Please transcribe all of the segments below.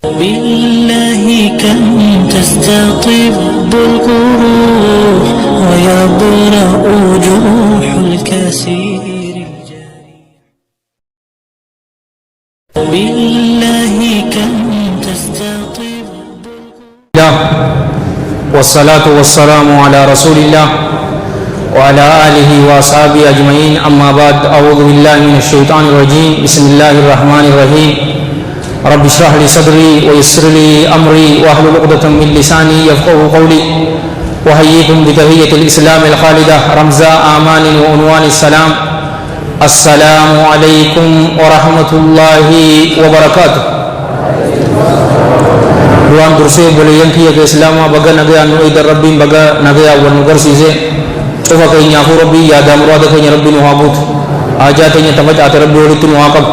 بالله كم تستطب القروح ويبرأ جروح الكثير بالله كم تستطب والصلاة والسلام على رسول الله وعلى آله وأصحابه أجمعين. أما بعد، أعوذ بالله من الشيطان الرجيم. بسم الله الرحمن الرحيم. رب اشرح لي صدري ويسر لي أمري واحلل عقدة من لساني يفقهوا قولي. وحييكم بتحية الإسلام الخالدة رمز آمان وعنوان السلام. السلام عليكم ورحمة الله وبركاته. Ruang durse boleh yang kia ke Islam baga nagaya anu idar Rabbi baga nagaya wan nugarsise coba kayaknya aku Rabbi ya ada murad kayaknya Rabbi nuhabut ajatnya tamat at Rabbi walitu nuaqab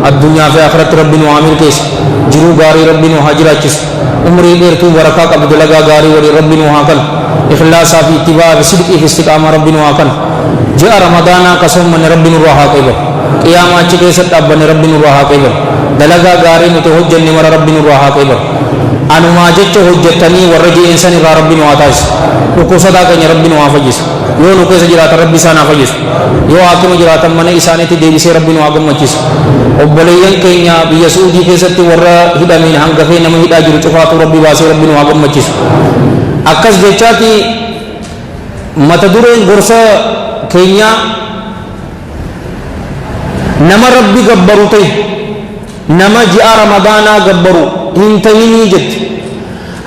ad-dunya fi akhirat Rabbi nuamil kes jiru gari Rabbi nuhajirachis umri der tu barakah abdulaga gari wali Rabbi nuhakal ikhlas fi ittiba sidqi fi istiqamah Rabbi nuhakal ja ramadana kasum man Rabbi nuhakal qiyamah cike sat abban Rabbi nuhakal dalaga gari mutu hujjan ni mar Rabbi nuhakal anu majecco hujjatani warraji insani ga Rabbi nuatas uku sadaqanya Rabbi nuafajis yo nuke sajirata Rabbi sana fajis yo akimu jiratan mana isanati debisi Rabbi nuagam majis obbalayan kaynya biya suudi kesatti warra hidamin hangga kayna mahida jiru cufatu Rabbi wasi Rabbi nuagam majis akas jechati matadure gorsa kaynya nama Rabbi gabbarute nama ji'a ramadana gabbaru hintayini jet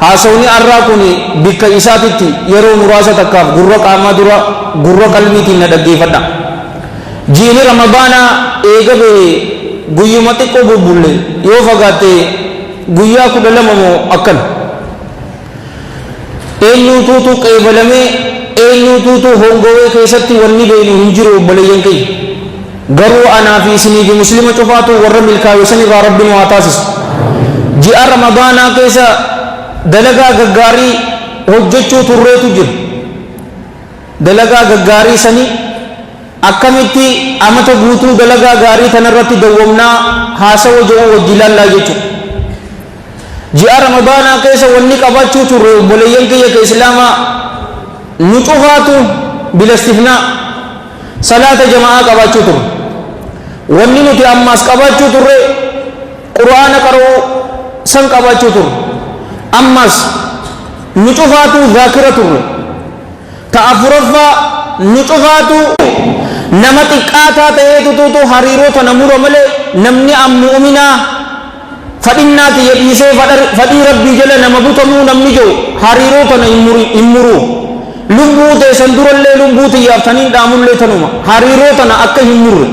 haasawni arraa kuni bikka isaatitti yeroo muraasa takkaaf gurra qaamaa dura gurra qalbiitiin na dhaggeeffadha. Jiini ramadaana eega bee guyyuma xiqqoo bubbulle yoo fagaatte guyyaa 12 moo akkan eenyuutuutu qeebalamee eenyuutuutu hongowee keessatti wanni beenu hin jiru obboleeyyan kee garuu anaa fi isinii fi muslima cufaatu warra milkaa'essan irraa Rabbiin waa taasisu. Ji'a ramadaanaa keessa dalagaa gaggaarii hojjechuu turreetu jira. Dalagaa gaggaarii sanii akkamitti amata guutuu dalagaa gaarii tanarratti dawwamnaa haasawa jedhu wajji ilaallaa jechuudha. Ji'a ramadaanaa keessa wanni qabachuu turre obboleeyyan kiyya ka islaamaa nu cufaatu bilastifnaa salaata jama'aa qabachuu turre. Wanni nuti ammaas qabachuu turre qur'aana qara'uu san qabachuu turre. Ammas nu cufaatu zaakira turre. Ta'afuraffaa nu cufaatu nama xiqqaataa ta'eetu tuutu hariiroo tana mura malee namni mu'minaa fadhinnaati jedhiisee fadhii Rabbii jala nama butamuu namni jiru hariiroo tana hin muruu. Lubbuu teessan durallee lubbuu xiyyaafsaniin dhaamullee tanuma hariiroo tana akka hin murre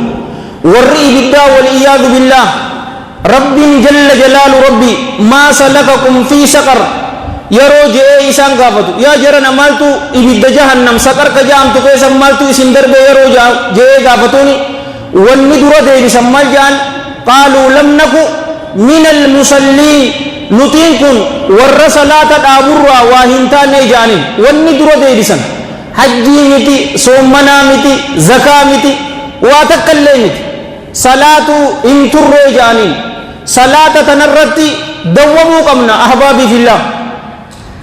warri ibiddaa waliyyaadu billaah Rabbiin jalla jalaalu Rabbi maa salakakum fi saqar yeroo je'ee isaan gaafatu yaa jarana maaltu ibidda jahannam saqar ka jaamtu keessan maaltu isin darbe yeroo je'ee gaafatuuni wanni dura deebisan maal ja'an qaaluu lam naku min almusalliin nutiin kun warra salaata dhaaburraa waa hin taane ja'aniin wanni dura deebisan hajjii miti soommanaa miti zakaa miti waa takkallee miti salaatu hin turree ja'aniin salaata tanarratti dawwamuu qabna ahbaabii fillah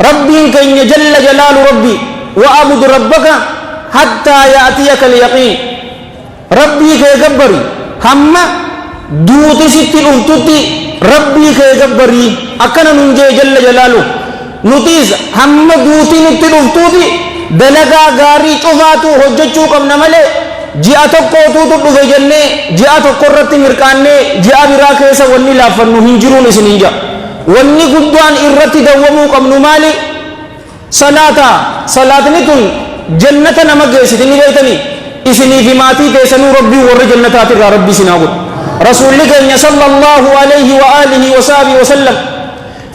rabbiin keenya jalla jalaalu rabbi wa'bud rabbaka hattaa ya'tiyaka alyaqiin rabbii kee gabbari hamma duuti sitti dhuftutti rabbii kee gabbarii akkana nun jee jalla jalaalu nutis hamma duuti nutti dhuftuuti dalagaa gaarii cufaatu hojjechuu qabna malee ji'a tokkootuutu dhufe jennee ji'a tokko irratti mirqaannee ji'a biraa keessa wanni laaffannu hin jiruun isin hin ja'a. Wanni guddaan irratti dawwamuu qabnu maali? Salaatni tun jannata nama geessiti ni beektanii isinii fi maatii keessanuu rabbii warra jannataatirraa rabbii isin haa godhu. Rasuulli keenya sallallahu alayhi wa alihi wa sahbihi wa sallam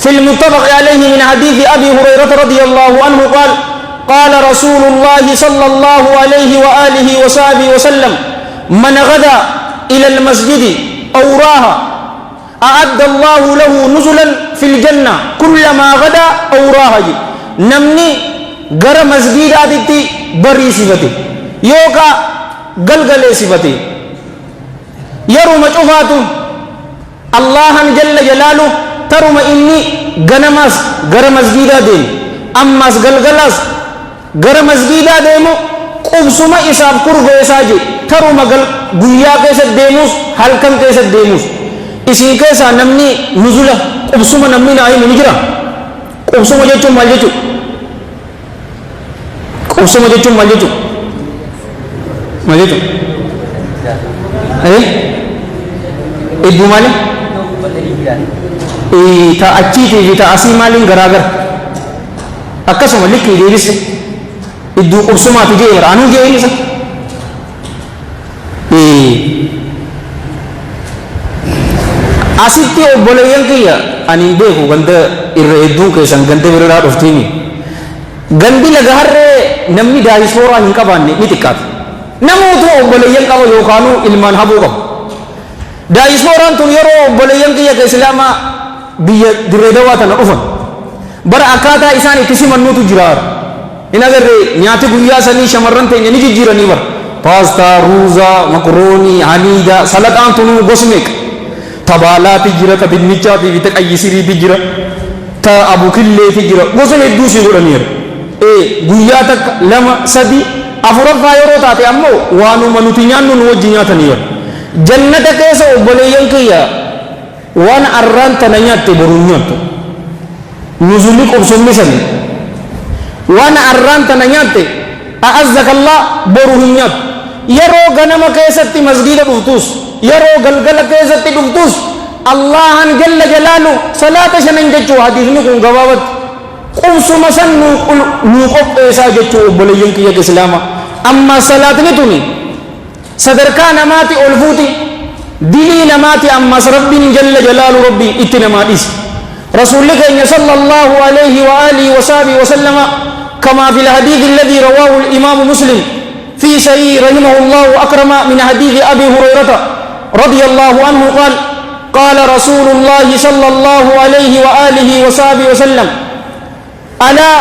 في المتفق عليه من حديث أبي هريرة رضي الله عنه قال قال رسول الله صلى الله عليه وآله وصحبه وسلم من غدا إلى المسجد أو راها أعد الله له نزلا في الجنة كلما غدا أو راها نمني غر مسجد آدتي بري صفتي يوكا غلغل صفتي يرو مجفات الله جل جلاله taruma inni ganamas gara masjidaa deemu ammas galgalas gara masjidaa deemu qubsuma isaaf kurfeessaa je taruma guyyaa keessatti deemus halkan keessatti deemus isin keessaa namni nuzula qubsuma namni naa himu ni jira qubsuma jechuun maal jechuudha qubsuma jechuun maal jechuudha maal jechuudha iddoo maali ta achiitii fi ta asii maaliin garaagara akkasuma likkii deebise iddoo qubsumaati jee bara anuu jee isa asitti obboleeyyan kiyya ani hin beeku ganda irra hedduun keessan ganda biraadhaa dhuftiimi gandi laga harree namni daayisooraa hin qabaanne ni xiqqaata namootu obboleeyyan qaba yookaanuu ilmaan habuu qabu daayisooraan tun yeroo obboleeyyan kiyya ka islaamaa biyya dirree dawaa tana dhufan bara akkaataa isaan itti simannuutu jiraara hin agarre nyaati guyyaa sanii shamarran teenya ni jijjiiranii bara paastaa ruuzaa makroonii haniida salaxaan tunuu gosmeeq tabaalaati jira ta dinnichaati fi ta qayyisiriiti jira ta abukilleeti jira gosa hedduu si godhaniira guyyaa takka lama sadi afuraffaa yeroo taate ammoo waanuma nuti nyaannu nu wajji nyaataniira jannata keessa obboleeyyan kiyya waan arraan tana nyaatte boruun nyaattu nuzulli qubsummi sani waan arraan tana nyaatte a'azzakallaa boru hin nyaattu yeroo ganama keessatti masgiida dhuftus yeroo galgala keessatti dhuftus allahan jalla jalaalu salaata shanan jechuu hadiisni kun gabaabatti qubsuma san nuu qopheessaa jechuu obboleeyyan kiyya islaama amma salaatni tuni sadarkaa namaati ol fuuti dilii namaati ammas rabbiin jalla jalaalu rabbii itti namaa dhiisi rasuulli keenya sallallahu alayhi wa alihi wa sahbihi wa sallama kama fi alhadith alladhi rawahu al-imam muslim fi sahih rahimahullahu akrama min hadith abi hurairah radiyallahu anhu قال رسول الله صلى الله عليه وآله وصحبه وسلم ألا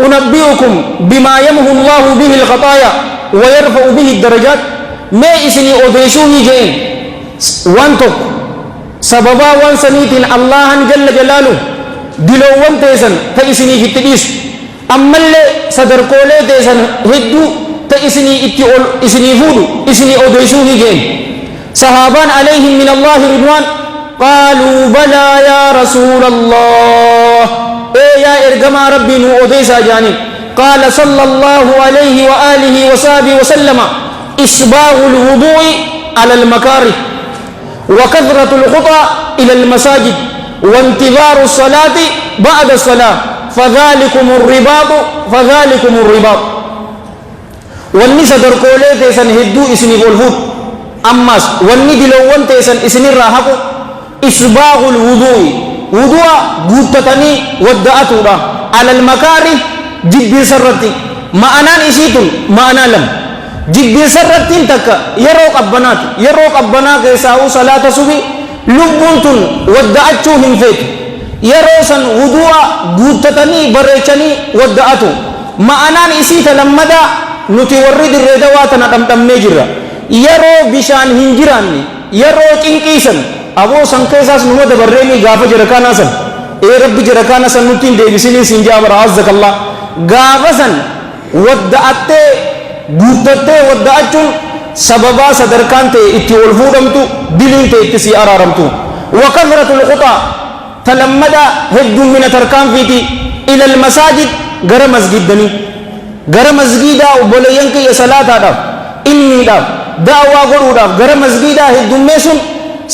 أنبئكم بما يمحو الله به الخطايا ويرفع به الدرجات ما إسني أدرسوني جين وانتك سببا وانسنيت الله جل جلاله دلو وانتيسن تإسني في التديس أما اللي صدر قولي تيسن هدو تإسني اتئول إسني فودو إسني أدرسوني جين صحابان عليهم من الله رضوان قالوا بلى يا رسول الله اي يا ارجما ربي نو اوديسا جاني قال صلى الله عليه واله وصحبه وسلم اسباغ الوضوء على المكاره وكثرة الخطى الى المساجد وانتظار الصلاة بعد الصلاة فذلكم الرباط والنساء دركولي تيسن هدو اسني والفوت اماس والندي لو وانتيسن اسني الراحق إسباغ الوضوء وضوء قوتتني ودأتنا على المكاره جد سرتي ما أنا نسيت ما أنا لم جد سرتي تك يروق أبنات يساو صلاة صبي لبنتن ودأتهم فيت يروسن وضوء قوتتني بريتني ودأتو ما أنا نسيت لما دا نتورد الردواتنا تم نجرة يرو بشان هنجراني يرو تنكيسن aboo san keessaas numa dabarreeni gaafa jarakanaa san rabbi jarakanaa san nutti hin deebisini siin jaabara azzakallah gaafa san wadda'attee guuttattee wadda'achuun sababaa sadarkaan ta'e itti ol fuudhamtu diliin ta'e itti sii araaramtu wa kathratul khutaa talammada heddummina tarkaanfiiti ila almasaajid gara masgiddanii gara masgiidaa obboleeyyan kiyya salaataadhaaf ilmiidhaaf da'awaa godhuudhaaf gara masgiidaa heddummeessun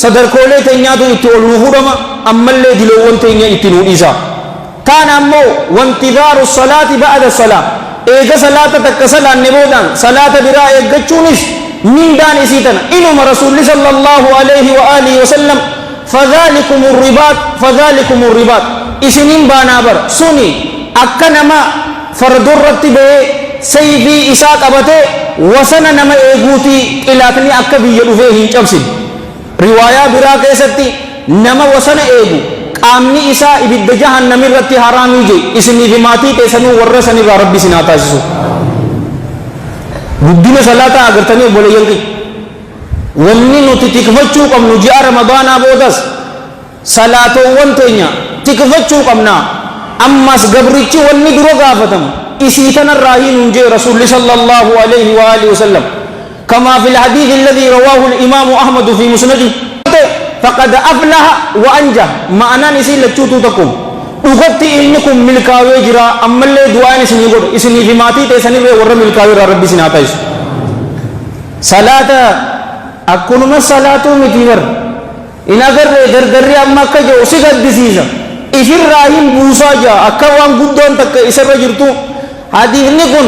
sadarkoolee teenyaatu itti ol nu fuudhama ammallee diloowwan teenya itti nu dhiisa taan ammoo wantidaaru salaati ba'da salaa eega salaata takka salaanne boodaan salaata biraa eeggachuunis mindaan isii tana inuma rasuulli sallallahu alayhi wa alihi wa sallam fadhalikum الribaat isinin baanaa bar suni akka nama fardurratti bahee sayfii isaa qabatee wasana nama eeguutii qilaatni akka biyya dhufee hin cabsin riwaayaa biraa keessatti nama wasana eegu qaamni isaa ibidda jahannami irratti haraamii je isinii fi maatii keessanuu warra sanirraa rabbi isin haa taasisu guddina salaataa agartanii obboleeyyan kee wanni nuti tikfachuu qabnu ji'a ramadaanaa boodas salaatowwan teenya tikfachuu qabna ammas gabrichi wanni dura gaafatamu isii tanarraa hin jee rasuulli sallallahu alayhi wa alihi wasallam كما في الحديث الذي رواه الإمام أحمد في مسنده فقد أفلح وأنجح معنى نسي لتشوتو تكم أغطي إنكم ملكا ويجرا أما اللي دعاء نسني قد إسني في ماتي تسني ورر ملكا ويرا ربي سناتايس صلاة أكون ما صلاة متير إن أغر در در أما كجو سيغد دسيزا إفر راهيم بوسا جا أكوان قدون تك إسر رجرتو حديث نكون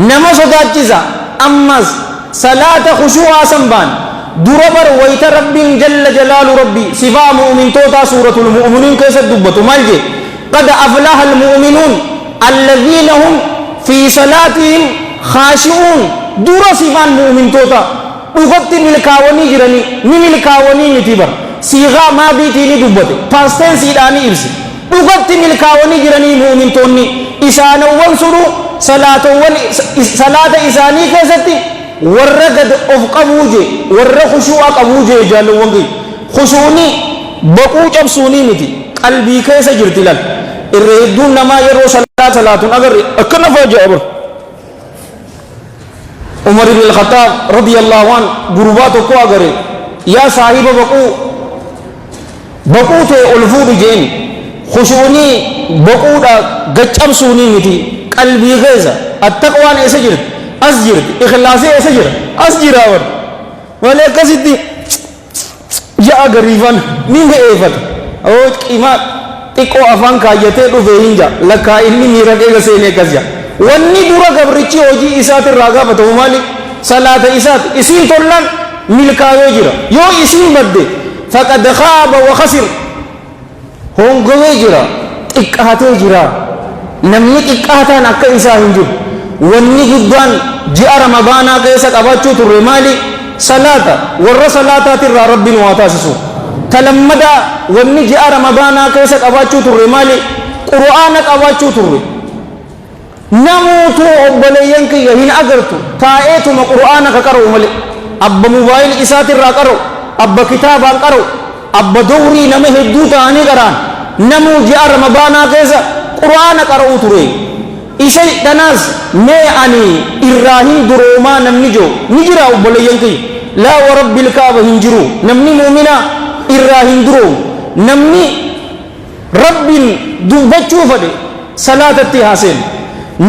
نما صدات جزا أمس صلاة خشوع سنبان دربر ويت رب جل جلال ربي صفا مؤمن توتا سورة المؤمنين كيس الدبة مالجي قد أفلح المؤمنون الذين هم في صلاتهم خاشعون در صفا مؤمن توتا أغط ملكاوني جراني ملكاوني نتبر صيغا ما بيتيني دبة پاستين سيداني إرسي أغط ملكاوني جراني مؤمن توني إسانا وانصروا صلاة إساني كيستي warra gad of qabuje warra khushu'a qabuje jaalawwangi khushuuni baquu cabsuuni miti qalbii keessa jirti lal irreedduun namaa yeroo salaatun agarre akkana faaja'a Umar ibn al-Khattab radiyallahu an gurbaa tokko agare yaa saahiba baquu ta'e ol fuudhi jeen khushuuni baquudha gaccabsuuni miti qalbii keessa attaqwaan eessa jirti أسجر إخلاصي أسجر أسجر أور ولا كسيتي جاء غريفان مين إيفت أو إما تكو أفان كايته لو فينجا لكا إني ميرا كي غسيني كزيا واني دورا غبريتشي أوجي إسات الراغا بتو مالي صلاة إسات إسين تولان ملكا يجرا يو إسين مدد فقد خاب وخسر هون غوي إكهاتي جرا نمني إكهاتا نكا إسا هنجو wanni guddaan ji'a ramadaanaa keessa qabachuu turre maali salaata warra salaataatirraa rabbiin waa taasisu talammada wanni ji'a ramadaanaa keessa qabachuu turre maali qur'aana qabachuu turre namuutuu obboleeyyan kiyya hin agartu taa'eetuma qur'aana ka qara'u male abba mobaayil isaatirraa qara'u abba kitaabaan qara'u abba dawrii nama hedduu ta'anii qara'an namuu ji'a ramadaanaa keessa qur'aana qara'uu ture isay danas me ani irrahim duroma namni jo nijira obboleeyyan kiyya laa wa rabbil kaaba hinjiru namni mu'mina irrahim duro namni rabbin dubbachuu fade salaatatti haaseen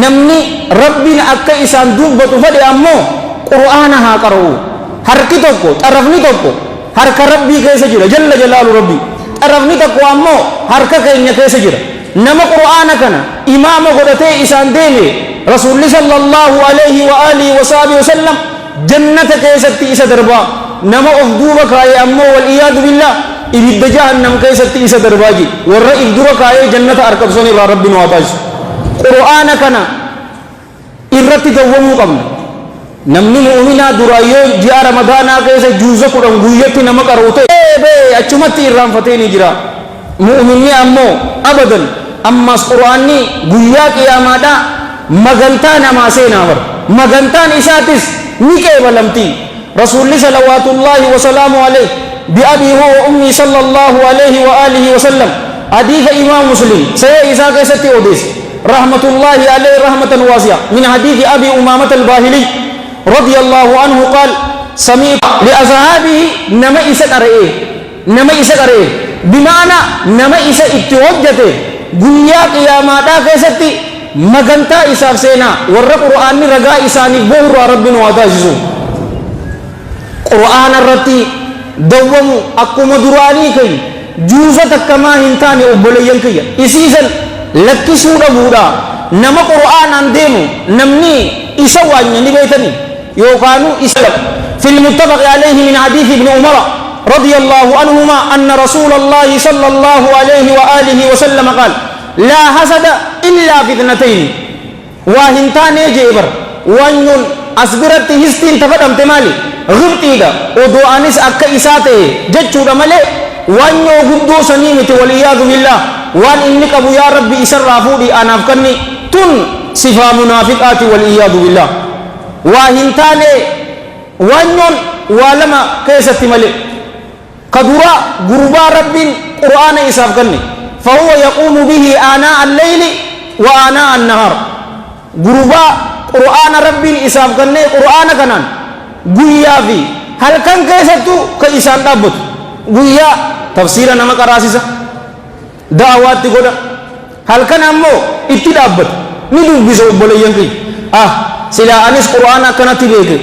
namni rabbin akka isaan dubbatu fade ammoo qur'aana haa qara'u harki tokko xarafni tokko harka rabbii keessa jira jalla jalaalu rabbi xarafni tokko ammoo harka keenya keessa jira nama qur'aana kana imaama godhatee isaan deeme rasuulli sallallahu alayhi wa alihi wa sahbihi wasallam jannata keessatti isa darbaa nama of duuba kaayee ammoo wal iyaadu billah ibidda jahannam keessatti isa darbaa ji warra if dura kaayee jannata arkabsoon irraa rabbiin waa taasisu qur'aana kana irratti dawwamuu qabna namni mu'minaa duraa yoo ji'a ramadaanaa keessa juuza 10 guyyatti nama qara'u ta'e achumatti irraanfatee ni jira mu'minni ammoo abadan ammas qur'aanni guyyaa qiyaamaadha magantaa namaa seenaa bar magantaan isaatis ni qeebalamti rasuulli salawaatullaahi wa salaamu alayhi bi'abii huwa wa ummii sallallahu alayhi wa alihi wa sallam hadiisa imaam muslim sayee isaa keessatti odeesse rahmatullaahi alayhi rahmatan waasi'a min hadiisi abii umaamata albaahilii radiyallaahu anhu qaal سمعت لأصحابه نما إسا قرئ بمعنى نما إسا اتوجته قويا قياماتا كيستي مغنتا إساف سينا ور قرآن رغا إساني بور ربنا واتاسسو قرآن الرتي دوم أقوم دراني كي جوزة كما هنتاني أبوليين كي إسيسا لكي سورة بودا نما قرآن انديمو نمني إسا وانيا نبيتني يوكانو إسلام في المتفق عليه من حديث ابن عمر رضي الله عنهما أن رسول الله صلى الله عليه وآله وسلم قال لا حسد إلا في اثنتين وهنتان جيبر وانيون أصبرت هستين تفدم تمالي غبتي دا ودعانيس أكا إساته جتشو دا ملي وانيو غبدو سنيمة والإياذ بالله وان إنك أبو يا ربي إسر رافودي أنا أفكرني تن صفا منافقات والإياذ بالله وهنتان وانيون ولما كيست ملي كدورا غربا ربين قرآن إساف كني فهو يقوم به آناء الليل وآناء النهار غربا قرآن ربي إساف كني قرآن كنان غيا في هل كان كيستو كإسان دابت غيا تفسير نما كراسيسا دعوات تقول هل كان أمو اتدابت ندوب بسو بولي ينكي سلا أنس قرآن أكنت بيك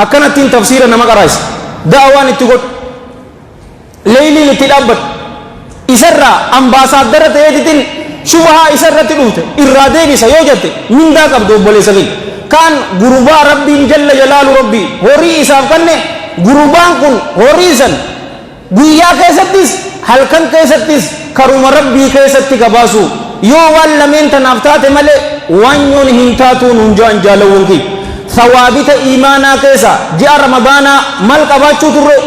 أكنت تفسير نما كراس دعوان تقول ليلي اتدابت إسرى أمباسادرة تيجتين شبها إسرة تلوت إرادة بس يوجد من ذا كبدو بولي سبيل كان غربا ربي جل جلال ربي هوري إساف كنه غربان كن هوريسن غيا كيستيس هل كان كيستيس كروم ربي كيستي كباسو يو واللمين تنافتات ملي وانيون هنتاتون هنجان جالوونكي ثوابت إيمانا كيسا جاء رمضانا مل كباچو تره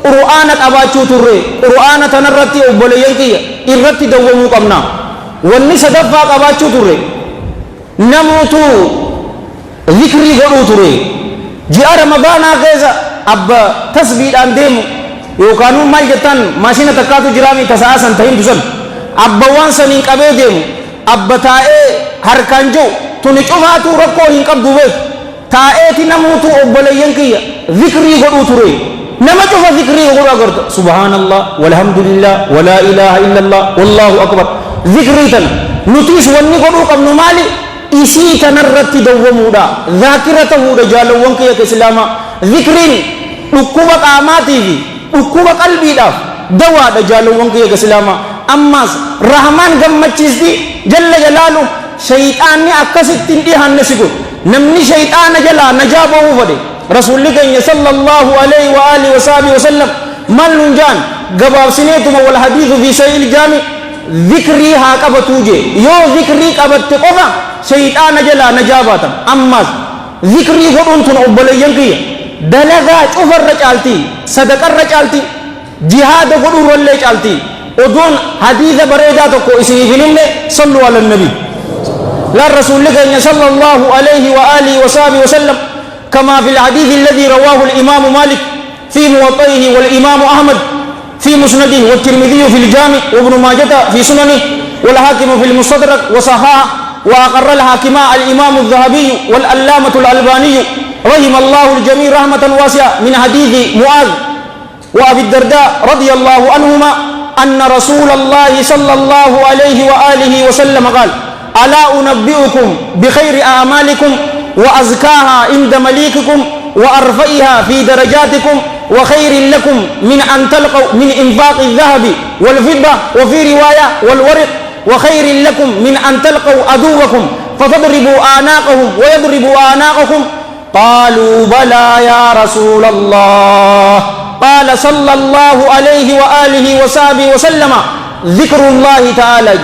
قرآن كباچو تره قرآن تنرتي وبوليانكي إرتي دومو قمنا واني صدفا كباچو تره نموتو ذكري غرو تره جاء رمضانا كيسا أبا تسبيل أنديمو يوكانو مال جتان ماشينة تكاتو جرامي تساسا تهين تسل أبا وانسا ننقبه ديمو أبا تائي هركانجو تنشوفاتو ركو هنقبدو بيك تائي نموتو أبليانكي ذكري غرو تره نما شوف ذكري غرو أغرد سبحان الله والحمد لله ولا إله إلا الله والله أكبر ذكري تن نتيس وني غرو قبنو مالي إسي تنرتي دومودا ذاكرته رجالوانكي كإسلاما ذكرين ركوبة آماتي في ركوبة قلبي داف دوا رجالوانكي كإسلاما أماس رحمن غمتشيزدي جل جلاله شيطاني أكسدتين ديهان نسيقو نمني شيطان جلا نجابه فدي رسول الله صلى الله عليه وآله وصحبه وسلم من نجان قباب سنيتم والحديث في سيء الجامع ذكري هاكبا توجي يو ذكري قبت قفا شيطان جلا نجاباتا أما ذكري قرنتن أبليين كي دلغا شفر رجالتي صدق الرجالتي جهاد قرر اللي جالتي ودون حديث بريداتكو اسمي فيلم صلوا على النبي لا رسول الله صلى الله عليه وآله وصحبه وسلم كما في الحديث الذي رواه الإمام مالك في موطئه والإمام أحمد في مسنده والترمذي في الجامع وابن ماجة في سننه والحاكم في المستدرك وصححه وأقر الحاكم الإمام الذهبي والعلامة الألباني رحم الله الجميع رحمة واسعة من حديث معاذ وأبي الدرداء رضي الله عنهما أن رسول الله صلى الله عليه وآله وسلم قال ألا أنبئكم بخير أعمالكم وأزكاها عند مليككم وأرفعها في درجاتكم وخير لكم من أن تلقوا من إنفاق الذهب والفضة وفي رواية والورق وخير لكم من أن تلقوا عدوكم فتضربوا آناقهم ويضربوا آناقكم قالوا بلى يا رسول الله قال صلى الله عليه وآله وصحبه وسلم ذكر الله تعالى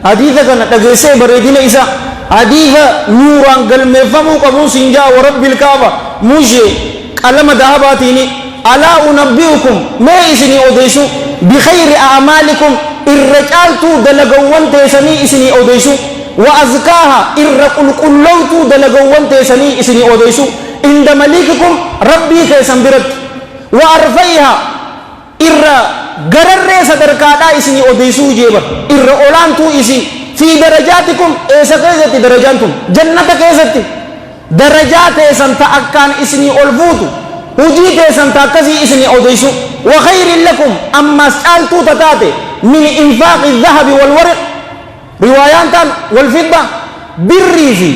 حديثا كان تغيسي بريدين إسا حديثا نوران قلمي فمو قبو سنجا ورب الكعبة موشي قلم دهباتيني ألا أنبئكم ما إسني أوديسو بخير أعمالكم الرجالتو دلقوان تيسني إسني أوديسو وأزكاها الرقل قلوتو دلقوان تيسني إسني أوديسو عند مليككم ربي كيسن برد وأرفعها غرر صدركادا إسني أوديسو جيبا أولانتو إسي في درجاتكم إيسا كيزتي درجانتم جنة كيزتي درجات إيسان تأكان إسني أولفوتو وجيت إيسان تأكسي إسني أوديسو وخير لكم أما سألتو تتاتي من إنفاق الذهب والورق روايان والفضة بالريفي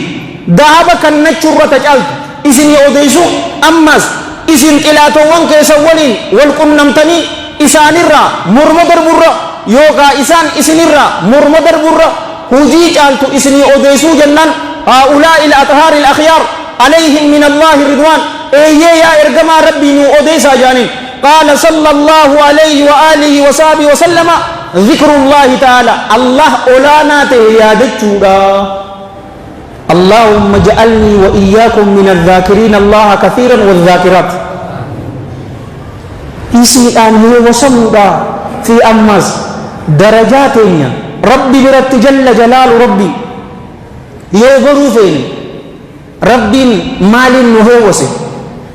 ذهب كالنشرة تجالت إسني أوديسو أما إسن إلاتوان كيسا ولين والقنمتني إسان الرا مرمدر برا يوغا إسان إسن الرا مرمدر برا هجي جالتو إسني أوديسو جنان هؤلاء الأطهار الأخيار عليهم من الله رضوان إيه يا إرقما ربي نو أوديسا جانين قال صلى الله عليه وآله وصحبه وسلم ذكر الله تعالى الله أولانا تهيادتشورا اللهم اجعلني وإياكم من الذاكرين الله كثيرا والذاكرات isi anhu wasamda fi ammas darajatnya rabbi biratti jalla jalal rabbi yo gorufeni rabbin malin nuhewase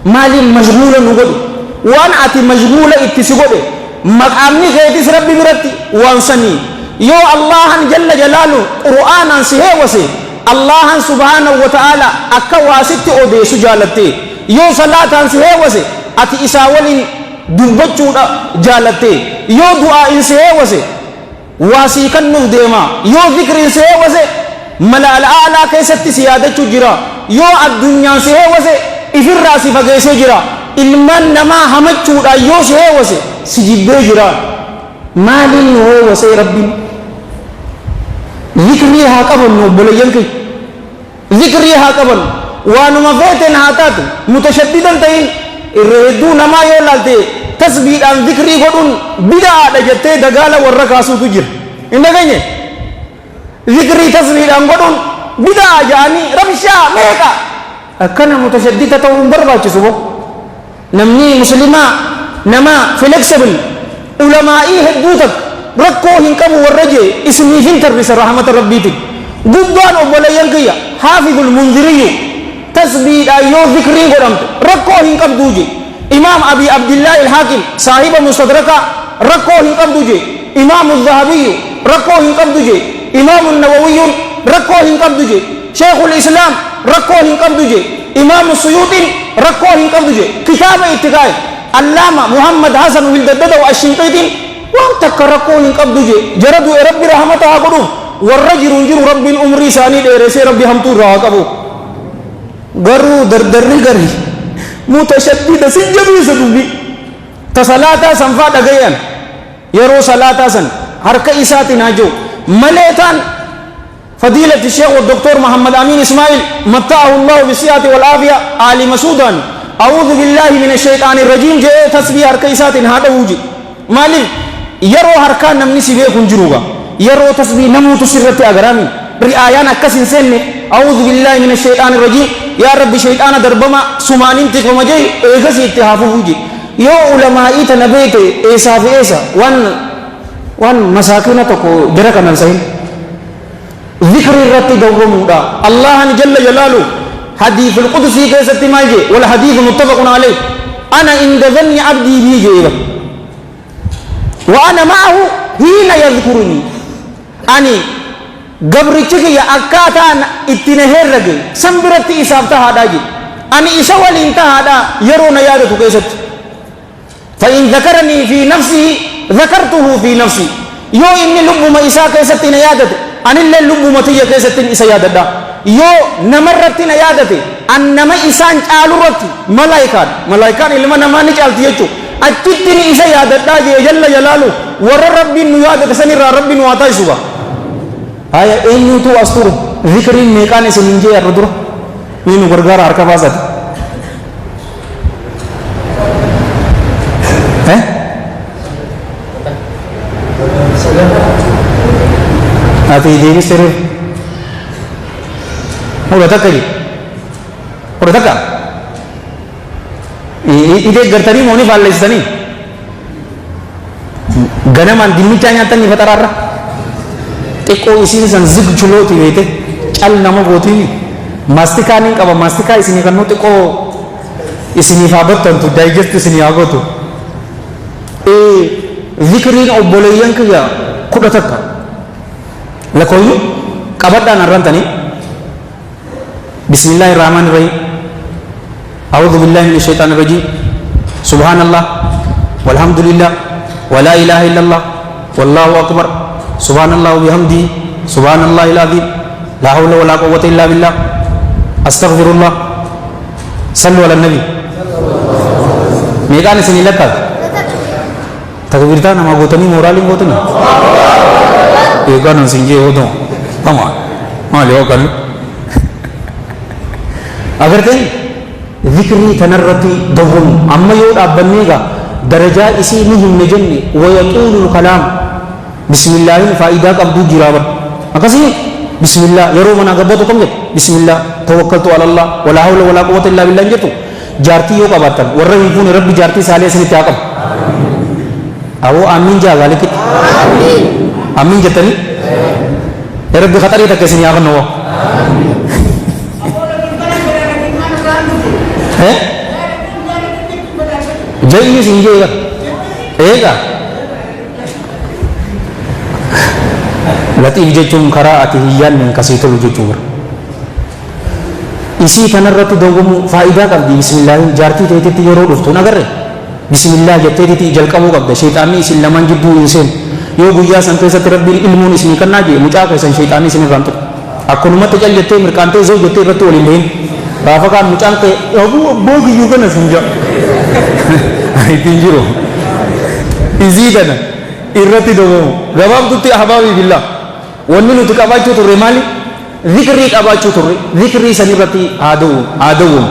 malin mashghula nugodi wan ati mashghula ittisugode maqamni keetis rabbi biratti wansani yo allahan jalla jalalu qur'anan sihewase allahan subhanahu wa ta'ala akka wasitti odeesu jaalatte yo salatan sihewase ati isa walin dubbachuudha jaalatte yo du'a sihewase wasi kannu deema yo dhikri sihewase malal a'la keessatti siyaadachu jira yo addunyaa sihewase ifirraa si fageessee jira ilman namaa hamachuudha yoo sihewase si jibbee jira maalin hewase rabbiin ذكري هاقبن وبلينك ذكري هاقبن وانا ما فاتن هاتات متشددا تين الردو نما يولالتي تسبيح عن ذكري قدون بدعا دجتي دقالا ورقاسو تجر إنه كيني ذكري تسبيح عن قدون بدعا جاني رمشا ميكا أكنا متشددا تون بربا چسبو نمني مسلمة نما فلكسبل علمائي هدوتك rakkoo hin qabu warra jee ismii hin tarrisa rahmata rabbiitiin guddaan obboleeyyan kiyya haafidul munziriyyu tasbiidhaan yoo zikrii godhamte rakkoo hin qabduu jee imaam abi abdillaahi alhaakim saahiba mustadraka rakkoo hin qabdu jee imaamu zahabiyyu rakkoo hin qabdu jee imaamu nawawiyyuun rakkoo hin qabdu jee sheekul islaam rakkoo hin qabdu jee imaamu suyuutiin rakkoo hin qabdu jee kitaaba itti kaa'e allaama muhammad hasan wildaddada wa ashinqiitiin waan takka rakkoo hin qabdu je jaradu rabbi rahmata haa godhu warra jiru rabbiin umrii isaanii dheeresee rabbi hamtuu irraa haa qabu garuu dardarri gari mutashaddida sin jabeessa dubbi ta salaataa san faa dhagayan yeroo salaataa san harka isaatiin haa jiru malee taan فضيلة الشيخ والدكتور محمد أمين إسماعيل متعه الله بالصحة والعافية عالم سودان أعوذ بالله من الشيطان الرجيم جاء تسبيح حركيسات هذا وجه مالك يرو حركان نمني سيبه كنجروغا يرو تسبيح نموت سرتي أغرامي رئايان أكسين سنة أعوذ بالله من الشيطان الرجيم يا رب شيطان دربما سمانين تكوما جاي إيغسي اتحافو وجه يو علماء تنبيت إيسا في إيسا وان مساكينة تكو جركا ننسين ذكر الرتي دوغمودا الله جل جلاله حديث القدسي كيست ماجي والحديث متفق عليه أنا عند ظن عبدي بي جيبا وأنا معه حين يذكرني أني قبرتك يا أكاتا اتنهر رجل سنبرتي إسابتها داجي أني إسوال انتهى يرون يادة كيست فإن ذكرني في نفسه ذكرته في نفسي يو إني لب ما إسا كيست نيادة أني اللي لب ما تيجي كيست إسا يادة يو نمرت نيادة أن نما إسان تعالورت ملايكان إلما نما نجعل تيجو أتتني إسا يادة جل جلاله ور ربي نيادة سنرى ربي نواتا سبا هيا إني تو أستر ذكرين ميكان سننجي يردر مين غرغار أركبازات أتي ديني سرير udah takka ide gartani moni fallestani ganaman dimmicha nyaatani fatararra eko isin san zig chuloti wete cal nama goti mastika nin qaba mastika isini kanno teko isini fabattan tu digest isini agotu zikrin obboleyan kaya kuda takka lakoyu qabadda narantani بسم الله الرحمن الرحيم أعوذ بالله من الشيطان الرجيم سبحان الله والحمد لله ولا إله إلا الله والله أكبر سبحان الله وبحمده سبحان الله العظيم لا حول ولا قوة إلا بالله أستغفر الله صلوا على النبي ميقان سني لك تكبيرتان ما قوتني مورالي قوتني يقان سنجي قوتو ما ليه قال अगर कहीं ذكري تنرتي دوم أما يود أبنيغا درجات إسي نهم نجني ويطول الكلام بسم الله فائدة قبضو جرابا أكسي بسم الله يرو منا قبضو كم بسم الله توكلت على الله ولا حول ولا قوة إلا بالله جتو جارتي يو قبطن ورّا يكون ربي جارتي سالي سني تياقب أو آمين جا غالك آمين جتني يا ربي خطري تكسني آخر نوا जय सिंह एगा latiif jechuun karaa ati hiyyaan min kasii tolu jechuudha. Isii kanarratti dawwamu faayidaa qabdi. Bismillaahi jaartii ta'etti yeroo dhuftu nagarre bismillah jetteeti jalqabuu qabda. Shayxaanni isin lamaan jidduu hin seenu. Yoo guyyaa san keessatti rabbiin ilmuun isinii kannaa jee mucaa keessan shayxaanni isin irraan tuqu. Akkanumatti cal jettee mirqaantee zoo jettee irratti waliin bahin. Gaafa kaan mucaan kee boogiyyuu kana sun jaa. Ittiin jiru. Isii kana irratti dawwamu. Gabaabdutti ahbaabii billah. Wanni nuti qabaachuu turre maali? Zikrii qabaachuu turre. Zikrii san irratti haadawwamu.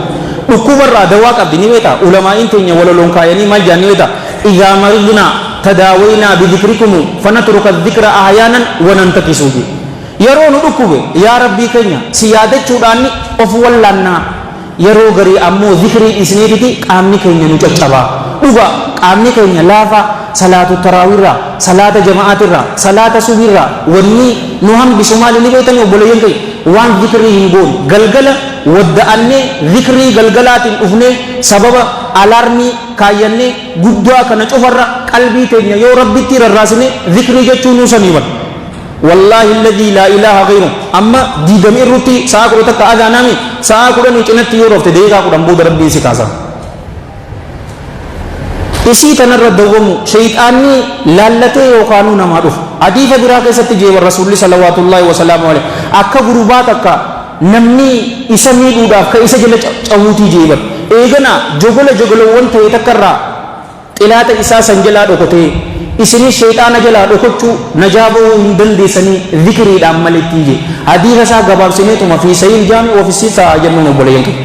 Dhukkubarraa dawaa qabdi ni beektaa. Ulamaa'iin teenya walaloon kaayanii maal jaan ni beektaa. Idaa maridnaa tadaawaynaa bidikrikum fanatruka dhikra ahyaanan wanantakisuu je. Yeroo nu dhukkube yaa rabbii keenya si yaadachuudhaan of wallaannaa. Yeroo garii ammoo zikrii dhiisneetiti qaamni keenya nu caccabaa. Dhuga qaamni keenya laafaa. Salaatu taraawirraa, salaata jama'aatirraa, salaata subiirraa wanni nu hambisu maali ni beektan obboleeyyan kee waan zikrii hin goone galgala wadda'annee zikrii galgalaatiin dhufnee sababa alaarmii kaayyannee guddaa kana cufarra qalbii teenya yoo rabbitti rarraasine zikrii jechuun nu saniiban. Wallaahi alladhii laa ilaaha ghayruhu amma diigame irratti sa'a kudha takka adhaanami sa'a kudhanii cinatti yoo rofte deeqaa kudhan booda rabbiin si kaasa. Isii tanarra dawwamu shayxaanni laallatee yookaanuu namaa dhufu. Hadiisa biraa keessatti jeeban rasuulli salawaatullaahi wasalaamu alayhi akka gurubaa takka namni isa miidhuudhaaf ka isa jala cawuutii jeeban. Eegana jogolawwan ta'e takkarraa xilaata isaa san jalaa dhokotee isinis shayxaana jalaa dhokachuu najaaboo hin dandeessanii zikriidhaan malitti je. Hadiisa isaa gabaabsineetuma fi sahiih jaami ofiisiisaa jennuun obboleeyyan kee.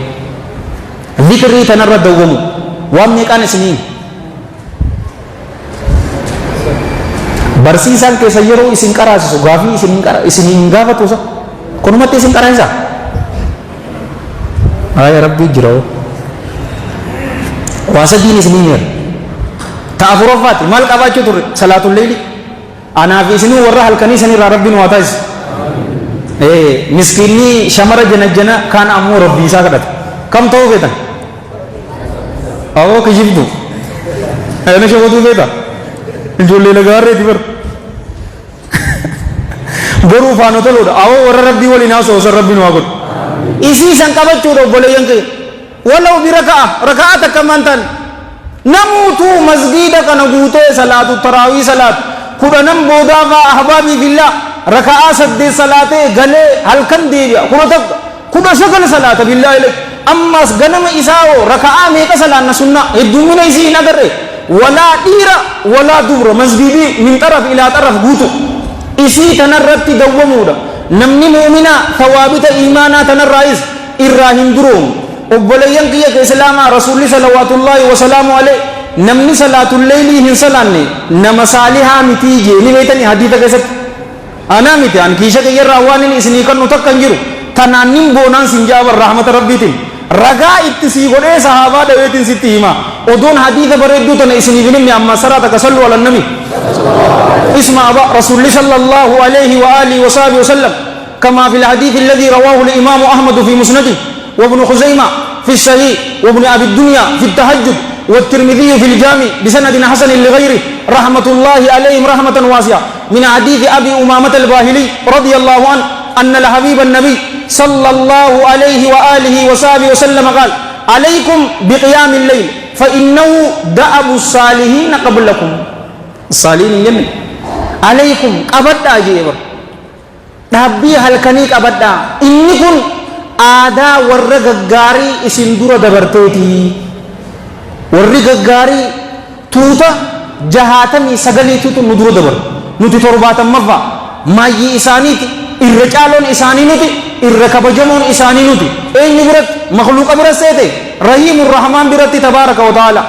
Zikrii tanarra dawwamu waan meeqaan isiniin barsiisaan keessa yeroo isin qaraasisu gaafii isin gaafatu sa kunumatti isin qaraasisa. Ay rabbi jira waa sadiin isiniin yer ta'afuraffaati maal qabaachuu turre salaatul leeyli anaaf isinii warra halkanii sanirraa rabbiin waa taasisa. Miskiinni shamara jana kaan ammoo rabbii isaa kadhata kam ta'uu feetan awoo kijibdu ana shawatuu feeta ijoollee lagaarreeti bar boruu faana toluudha awoo warra rabbii waliin haasa'u san rabbiin waa godhu isii san qabachuudha obboleeyyan kee walau raka'a takka mantan namuutuu masgiida kana guutee salaatu taraawii salaatu kudhanan boodaafaa ahbaabii fillah raka'a 8 salaatee galee halkan deebi'a kudha sagal salaata billaahi lak ammas ganama isaa'oo raka'a meeqa salaanna sunna hedduumina isii hin agarre walaa dhiira walaa dubra masgiidii min xaraf ilaa xaraf guutu isii tanarratti dawwamuudha. Namni mu'minaa tawaabita iimaanaa tanarraayis irraa hin duroomu. Obboleeyyan kiyya ka islaamaa rasuulli salawaatullaahi wasalaamu alayhi namni salaatul leeylii hin salaanne nama saalihaa mitii jee ni beeytanii hadiisa keessatti anaa miti an kiisha kiyyarraa waan inni isinii kannu takka hin jiru tanaan nin boonaan sin jaaban rahmata rabbiitiin ragaa itti sii godhee sahaabaa dhaweetiin sitti hima odoon hadiisa bareedduu tana isiniif hin himne amma saraata ka sallu ala nabi اسمع رسول صلى الله عليه وآله وصحبه وسلم كما في الحديث الذي رواه الإمام أحمد في مسنده وابن خزيمة في الصحيح وابن أبي الدنيا في التهجد والترمذي في الجامع بسند حسن لغيره رحمة الله عليهم رحمة واسعة من حديث أبي أمامة الباهلي رضي الله عنه أن الحبيب النبي صلى الله عليه وآله وصحبه وسلم قال عليكم بقيام الليل فإنه دأب الصالحين قبلكم الصالحين يمن عليكم قبضا جيبر دابي هلكني قبضا إني كن آدا ورق غاري اسندور دبرتيتي ورق غاري توتا جهاتمي سغلي توتا ندور دبر نتي ترباتا مفا مايي إسانيتي الرجالون إساني نتي الركبجمون إساني نتي أين برت مخلوق برت سيتي رحيم الرحمن برت تبارك وتعالى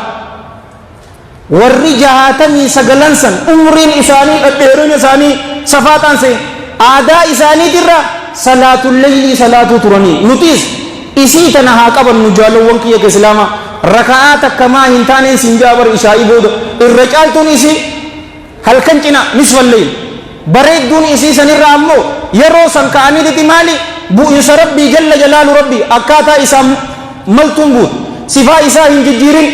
warri jahatamii sagalan san umriin isaanii dhedheeroon isaanii safaataan se aadaa isaaniitirra salaatul leylii salaatuu turanii nutis isii tana haa qabannu jaalowwan kiyya ka islaama raka'aa takkamaa hin taaneen sin jaabar ishaa'ii booda irra caaltuun isii halkan cina nisfal leyl bareedduun isii sanirra ammoo yeroo san ka'aniititi maali bu'insa rabbii jalla jalaalu rabbii akkaataa isaa maltuun buut sifaa isaa hin jijjiirin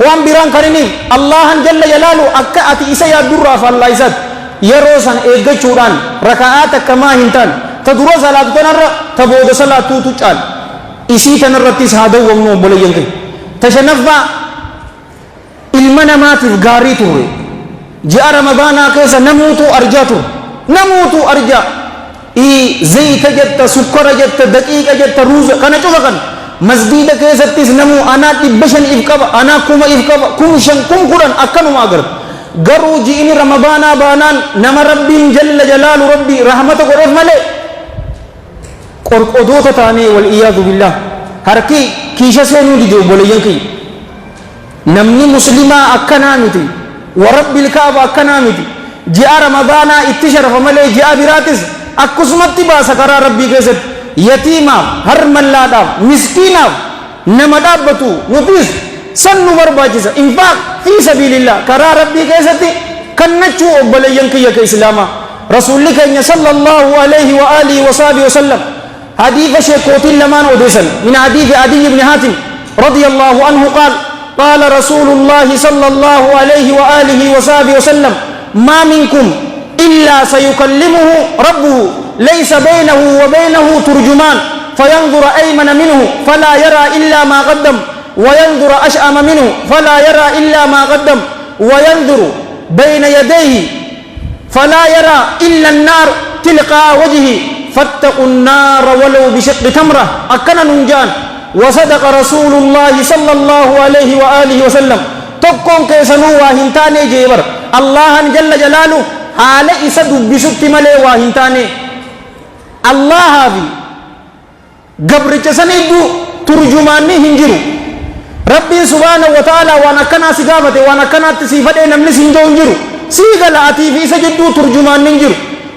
waan biraan kariniif Allahan jalla jalaalu akka ati isa yaaddurraaf Allah isat يروسن إيجتشوران ركعات كما هنتان تدرو صلاة تنرى تبود صلاة توتشال إسي تنرى تسهادو ومنو بلينك تشنفا المنامات الغاري توري جاء رمضان كيسا نموتو أرجا زيت جت سكر جت دقيقة جت روز كنا شو كان مسجد كيسا تسنمو أنا تبشن إفكاب أنا كوما إفكاب كومشن كوم كوران أكنو ما أقرب غرو جيني رمضان بانان نما ربي جل جلال ربي رحمته قرف ملي قرقودو تاني والإياذ بالله هركي كيشا سينو دي جو بولينكي نمني مسلمة أكنامتي ورب الكعبة أكنامتي جاء رمضان اتشرف ملي جاء براتس أكسمتي باسكرا ربي كيست يتيما هرملادا مسكينا نمدابتو نفيس سنو برباجيسا انفاق في سبيل الله كرا ربي كيستي كنچو بلينكي يا كإسلاما رسول الله صلى الله عليه وآله وصحبه وسلم حديث شيخوت لمان ودسل من حديث عدي بن حاتم رضي الله عنه قال رسول الله صلى الله عليه وآله وصحبه وسلم ما منكم إلا سيكلمه ربه ليس بينه وبينه ترجمان فينظر أيمن منه فلا يرى إلا ما قدم وينظر أشأم منه فلا يرى إلا ما قدم وينظر بين يديه فلا يرى إلا النار تلقى وجهه فاتقوا النار ولو بشق تمرة أكن ننجان وصدق رسول الله صلى الله عليه وآله وسلم تقون كيسنو واهنتاني جيبر الله جل جلاله حال إسد بسط ملي واهنتاني الله في قبر جسنيدو ترجماني هنجرو ربي سبحانه وتعالى وانا كنا سقافته وانا كنا تسيفته نمني سنجو هنجرو سيغل آتي في سجدو ترجمان هنجرو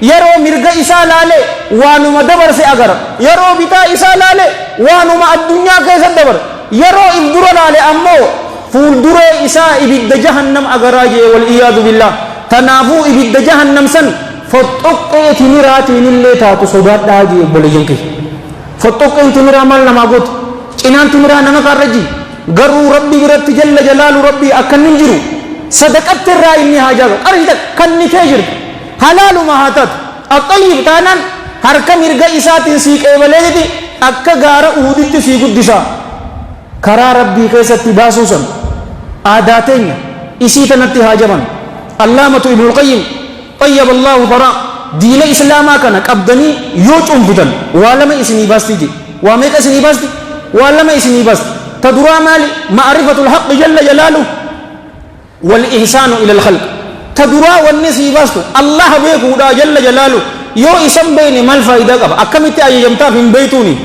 يرو مرغا إسا لالي وانو مدبر سي أغر يرو بتا إسا لالي وانو ما الدنيا كيسا دبر يرو إبدر لالي أمو فول درو إسا إبد جهنم أغراجي والإياذ بالله تنافو إبد جهنم سن فتوقع تنراتي نلي تاتو صدات داجي بلجنكي فتوقع تنرا مال نماغوت إنان تنرا نمكارجي غرو ربي برت جل جلال ربي أكن ننجرو صدقت الرأي إني حاجة أرهدك كن نتاجر حلال ما هاتت الطيب تانان هركا مرغا إساتين سيك إيباليتي أكا غارة أودت سيكو الدسا كرا ربي كيسا تباسوسا آداتين إسيتا نتهاجمان اللامة ابن القيم طيب الله ضراء دين إسلاما كان قبضني يوج أنفتن والما إسني باستي واميك إسني باستي والما إسني باستي تدرى مالي معرفة الحق جل جلاله والإحسان إلى الخلق تدرى والنسي باستو الله بيكو دا جل جلاله يو إسم بيني ما الفائدة قبل أكمت أي يمتا من بيتوني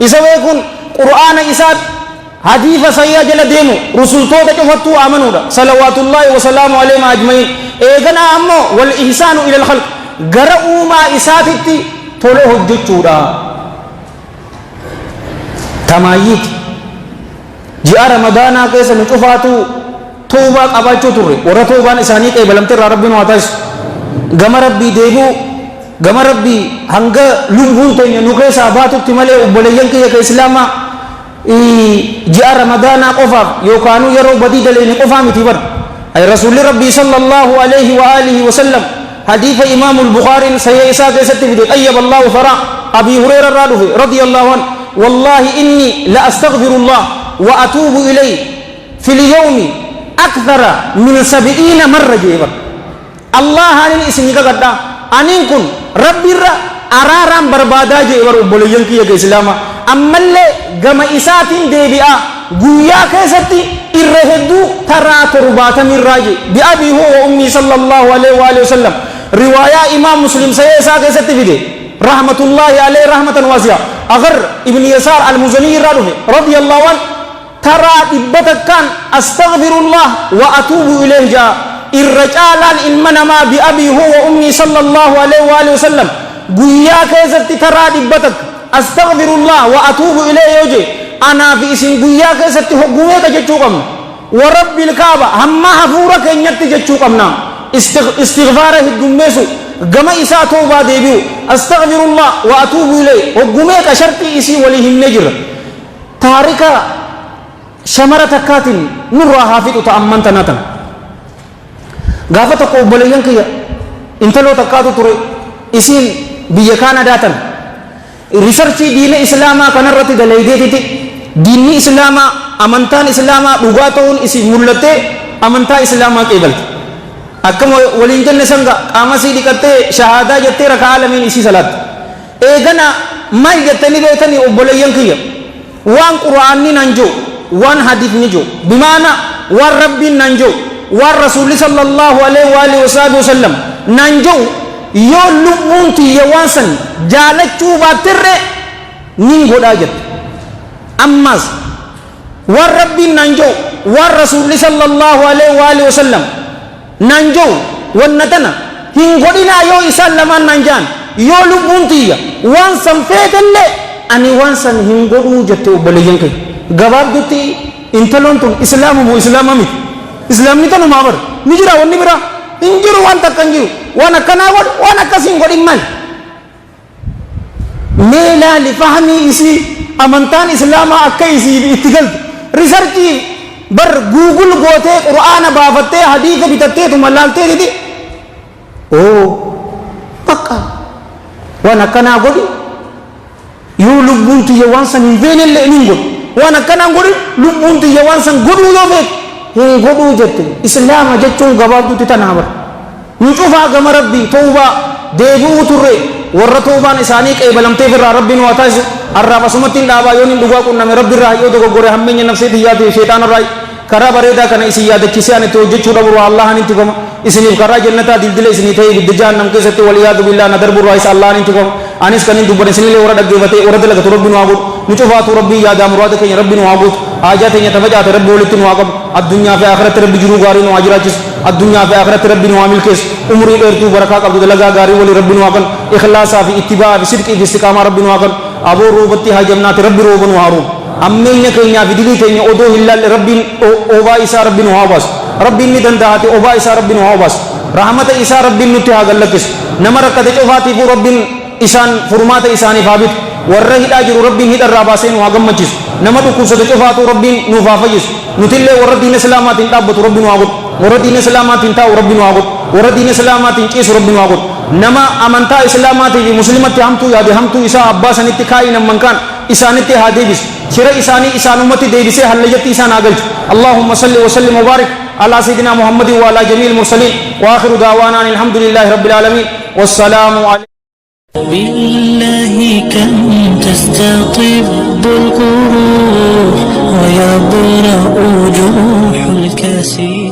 إسا بيكون قرآن إساد حديث سيئة جل ديمو رسول توتا كفتو آمنوا دا صلوات الله وسلام عليهم أجمعين إيغنا أمو والإحسان إلى الخلق غرأو ما إساتي تولو هججو دا تماييت جاء رمضان كيسا نشوفاتو توبا قباچو توري ورا توبان إساني كي بلمتر ربنا واتاش غم ربي ديبو غم ربي هنگا لنبون تيني نوكي ساباتو تمالي وبليين كي إسلاما جاء رمضان قفا يوكانو يرو بدي دلين قفا متبر أي رسول ربي صلى الله عليه وآله وسلم حديث إمام البخاري سيئسا كيست بدي أيب الله فرع أبي هريرة رضي الله عنه والله إني لأستغفر الله وأتوب إليه في اليوم أكثر من 70 مرة جيبر الله هذه اسمك قد أنين كن ربي أرارام بربادا جيبر وبليين كي إسلاما أما اللي قم إساتين ديبئا قويا كيستي إرهدو ترى تربات من راجي بأبي هو وأمي صلى الله عليه وآله وسلم رواية إمام مسلم سيئسا كيستي بدي رحمة الله عليه رحمة واسعة أغر ابن يسار المزني رضي الله عنه ترى إبتك كان أستغفر الله وأتوب إليه جاء الرجال المنما بأبي هو وأمي صلى الله عليه وآله وسلم قويا كيستي ترى إبتك أستغفر الله وأتوب إليه يوجي أنا في اسم قويا كيستي حقوة جتشوكم ورب الكعبة هما حفورك إن يتجتشوكمنا استغفاره الدميسو قم إساء توبا ديبيو أستغفر الله وأتوب إليه وقميك شرطي إسي وليهم نجر تاركا شمرة كاتل نرى حافظ تأمنت نتن غافة قوبليان كيا intaloo takkaatu ture isiin biyya Kaanadaa riisarchii diina islaamaa kanarratti dalaydee diinni islaamaa amantaan islaamaa dhugaa ta'uun isii mul'attee amantaa islaamaa qeebalte akkama waliin jenne sanga qaama sii dhiqattee shahaadaa jettee rakaa lamiin isii salaatte eegana maal jettanii beektanii obboleeyyan kiyya waan qura'aanni nan jiru waan hadiifni jiru bimaana waan rabbiin nan jiru waan rasuulli sallallahu alaihi wasallam nan jiru yoo lubbuun tiyya waan san jaalachuu baattirre nin godhaa jette ammas waan rabbiin nan jiru waan rasuulli sallallahu alaihi wasallam nan jiru wanna tana hin godhinaa yoo isaan lamaan nan jaan yoo lubbuun tiyya waan san feetallee ani waan san hin godhuu jette obboleeyyan kee gabaabdutti intaloon tun islaama moo islaama miti islaamni tanumaa bar ni jira wanni bira hin jiru waan takka hin jiru waan akkanaa godhu waan akkasii hin godhin mal mee laali fahmii isii amantaan islaamaa akka isii itti galtu riisarchii bar guugul gootee qur'aana baafattee hadiisa bitatteetu malaaltee didi bakka waan akkanaa godhi yoo lubbuun tiyya waan san hin feenellee hin godhu waan akkanaa godhi lubbuun tiyya waan san godhuu yoo feete hin godhuu jette islaama jechuun gabaabduutti tanaa bar nu cufaa gama rabbii tawbaa deebi'uu turre warra tawbaan isaanii qeebalamteef irraa rabbiin waa taasisu arraaf asumatti hin dhaabaa yoo nin dhugaa qunname rabbi irraa yoo dogoggore hammeenya nafsee tiyyaati sheexaan irraa karaa bareedaa kana isin yaadachisee ani itti hojjechuu dhabu allahan inti goma isiniif karaa jannataa dildila isinii ta'e ibidda jahannam keessatti waliyaadu billaa na darbu irraa isa allahan inti goma anis kanin dubban isinillee warra dhaggeeffatee warra dalagatu rabbi nu haa godhu nu cufaatu rabbii yaadaa muraada keenya rabbi nu haa guutu haajaa teenya tafacaate rabbi walitti nu haa qabu addunyaa fi akhiratti rabbi jiruu gaarii nu haa jiraachisu addunyaa fi akhiratti rabbi nu haa milkeessu umurii dheertuu barakaa qabdu dalagaa gaarii walii rabbi nu haa kanu ikhlaasaa fi ittibaa fi sidqii fi istiqaamaa rabbi nu haa kanu aboo roobatti haa jamnaate rabbi rooba nu haa roobu ammeenya keenyaa fi dilii keenya odoo hin laalle rabbiin obaa isaa rabbi nu haa baasu rabbiin ni danda'ate obaa isaa rabbi nu haa baasu rahmata isaa rabbiin nutti haa gallakkisu nama rakkate cufaatiifuu rabbiin isaan furmaata isaaniif haa bitu warra hidhaa jiru rabbiin hidharraa baasee nu haa gammachiisu nama dhukkubsate cufaatu rabbiin nuuf haa fayyisu nutillee warra diina islaamaatiin dhaabbatu rabbi nu haa godhu warra diina islaamaatiin taa'u rabbi nu haa godhu warra diina islaamaatiin ciisu rabbi nu haa godhu nama amantaa islaamaatii fi muslimatti hamtuu yaade hamtuu isaa abbaa sanitti kaa'ii namman kaan isaanitti haa deebisu shira isaanii isaanumatti deebisee hallayyatti isaan haa galchu allahumma salli wa sallim wa barik ala sayyidina muhammadin wa ala jamiil mursaliin wa akhiru da'waana alhamdulillahi rabbil alamin wassalamu alaykum بالله كم تستطيب القروح ويبرأ جروح الكسير